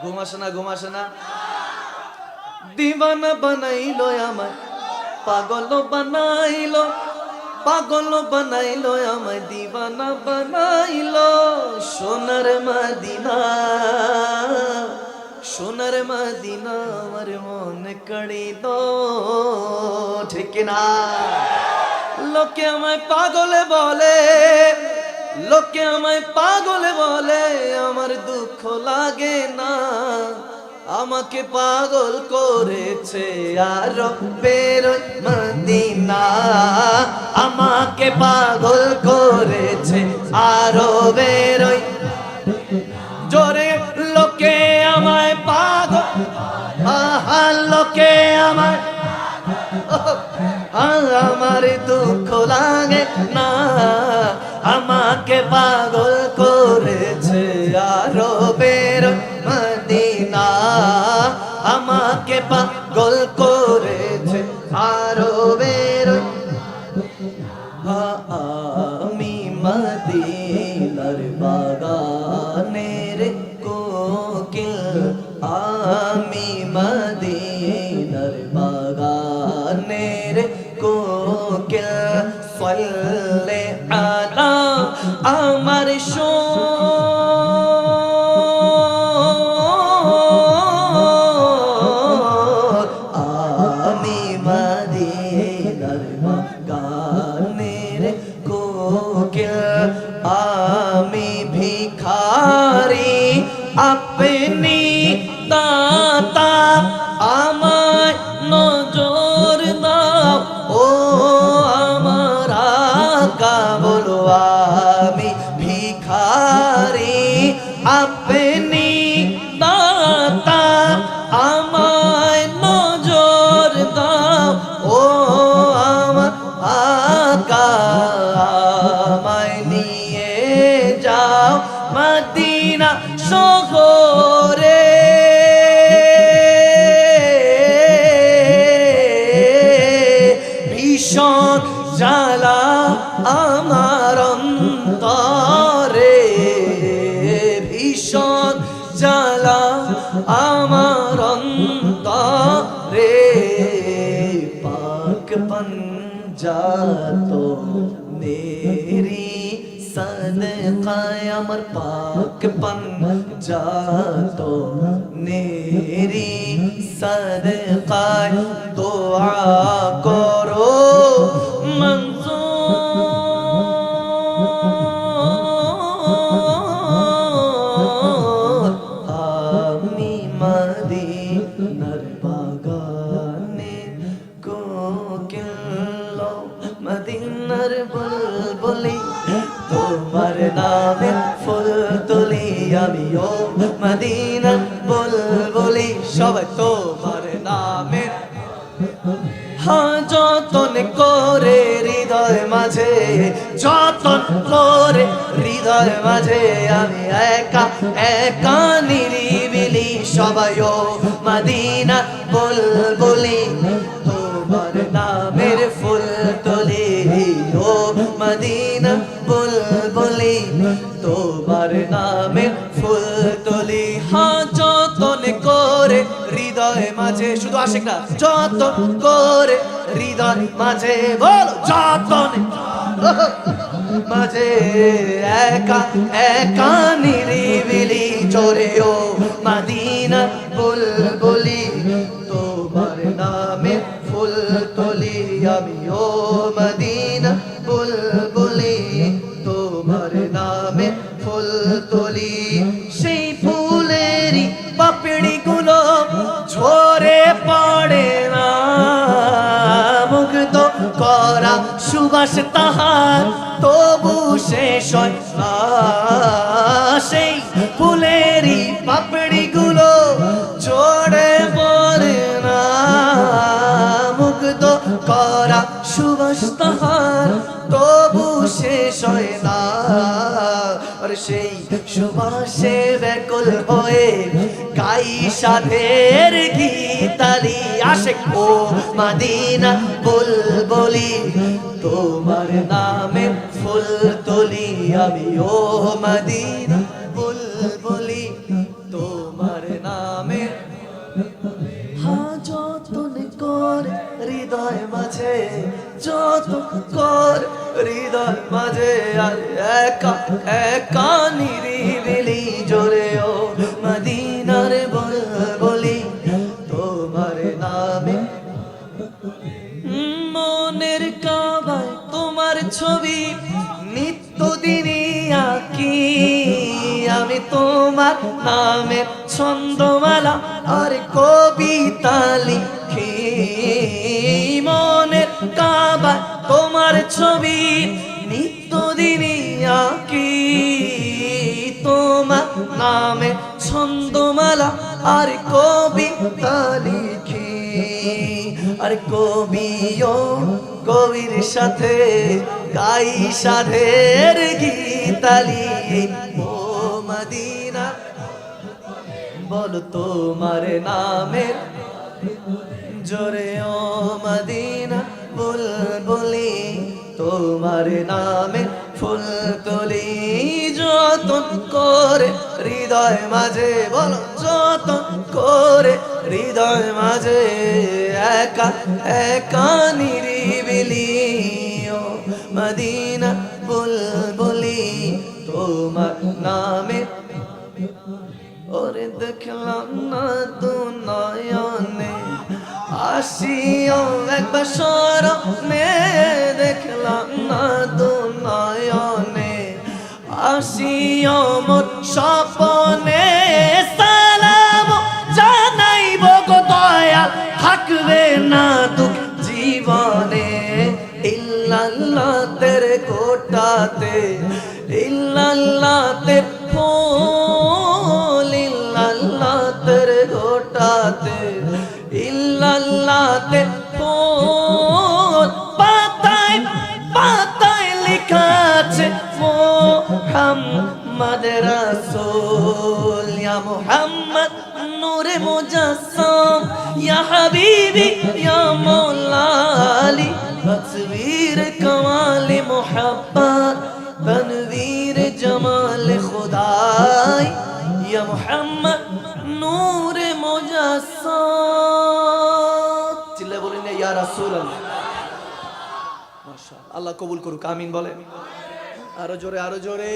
ঘুম আসে না, ঘুম আসে না। দিওয়ানা বানাইলো আমায়, পাগল বানাইলো, পাগল বানাইলো আমায়, দিওয়ানা বানাইলো। সোনার মদিনা, সোনার মদিনা আমার মন করিল ঠিক না। লোকে আমায় পাগল বলে, লোকে আমায় পাগল বলে, আমার দুঃখ লাগে না। আমাকে পাগল করেছে আরো বেরোয় মদিনা, আমাকে পাগল করেছে আরো বেরোয় জোরে। লোকে আমায় পাগল, আহা লোকে আমায়, আমার দুঃখ লাগে না। আমাকে পাগল করেছে আরো বেরোয় মদিনা, আমাকে পাগল করেছে আরো বেরোয়। আমি মদিনার বাগানের কোকিল, আমি মদিনার বাগানের কোকিল। সাল্লে আলা আমার আমি মদিনার বাগানের কোকিল। আমি ভিখারি আপনি দাতা, আমায় নজর দাও ও আমার আকা। বলো আমি ভিখারি আপনি দাতা, আমায় নজর দাও ও আমার আকা। আমায় নিয়ে যাও মদিনা শহরে, ভীষণ জ্বালা আমার অন্তরে, ভীষণ জ্বালা আমার অন্তরে। পাক পঞ্জাত মেরি সদকায় আমার, পাক পঞ্জাত মেরি সদকায় দোয়া করো মনজুর। আমি মদিনার বাগানের কোকিল, মদিনার বুলবুলি, তোমার নামে ফুল তুলি আমিও মদিনার বুলবুলি। সবাই তোমার নামে যতন করে হৃদয় মাঝে, যতন করে হৃদয় মাঝে। আমি একা একা নিরিবিলি, সবাই ও মদিনা বুলবুলি, তোমার নামের ফুল তুলি ও মদিনা বুলবুলি, তোমার নামের ফুল তুলি। যতন করে হৃদয় মাঝে, শুধু আশিক না, যতন করে হৃদয় মাঝে। বল যতন মাঝে, একা একা নিরিবিলি চোরে ও মদিনা বুলবুলি, তোমার নামে ফুল তুলি আমি ও মদিনা বুলবুলি, তোমার নামে ফুল তুলি। সেই ফুলেরই পাপড়ি গুলো ঝরে পড়ে না, মুগ্ধ করা সুবাস তাহার তবু শেষ হয় না। সেই ফুলেরই পাপড়ি গুলো ঝরে পড়ে না, মুগ্ধ করা সুবাস তাহার তবু শেষ হয় না। আর সেই সুবাসে ব্যাকুল হয়ে গাই সাধের গীতালি, আশিক ও মদিনা বুলবুলি, তোমার নামে ফুল তুলি আমি ও মদিনা বুলবুলি, তোমার নামে যতন কর হৃদয় মাঝে আর একা একা নিরিবিলি জোরে ও মদিনার বুলবুলি তোমার নামে মনের কাবায় তোমার ছবি নিত্যদিনই আঁকি আমি তোমার নামে ছন্দমালা আর কবিতা লিখি মনের কাবায় তোমার ছবি নিত্যদিনই আঁকি তোমার নামে ছন্দমালা আর কবিতা লিখি আর কবিও কবির সাথে গাই সাধের গীতালি ও মদিনা বলো তোমার নামে জোরে ও মদিনা বুলবুলি তোমার নামে ফুল তুলি যতন করে হৃদয় মাঝে বলো যতন করে হৃদয় মাঝে একা একা নিরিবিলি ও মদিনা বুলবুলি তোমার নামে ওরে দেখলাম না তো নয়নে আসিও একবার স্মরণে দেখলাম না তো নয়নে আসিও মোর স্বপনে সালাম জানাইব গো দয়াল থাকবে না দুঃখ জীবনে ইল্লাল্লাহ তেরে কোটাতে ইল্লাল্লাহ তে ফুল ইল্লাল্লাহ তেরে কোটাতে ইল্লাল্লাহ তে ফুল পাতায় পাতায় লেখা আছে মুহাম্মদ রাসূল ইয়া মুহাম্মদ নূরে মুজাসসাম ইয়া হাবিবি ইয়া মাওলা আলী তসবীর কমাল মুহাব্বত তনवीर जमाल खुदाई या मोहम्मद नूर मुजस्सम चिल्ले बोलें या रसूल अल्लाह माशाअल्लाह अल्लाह कबूल करूँ आमीन बोले आरो जोरे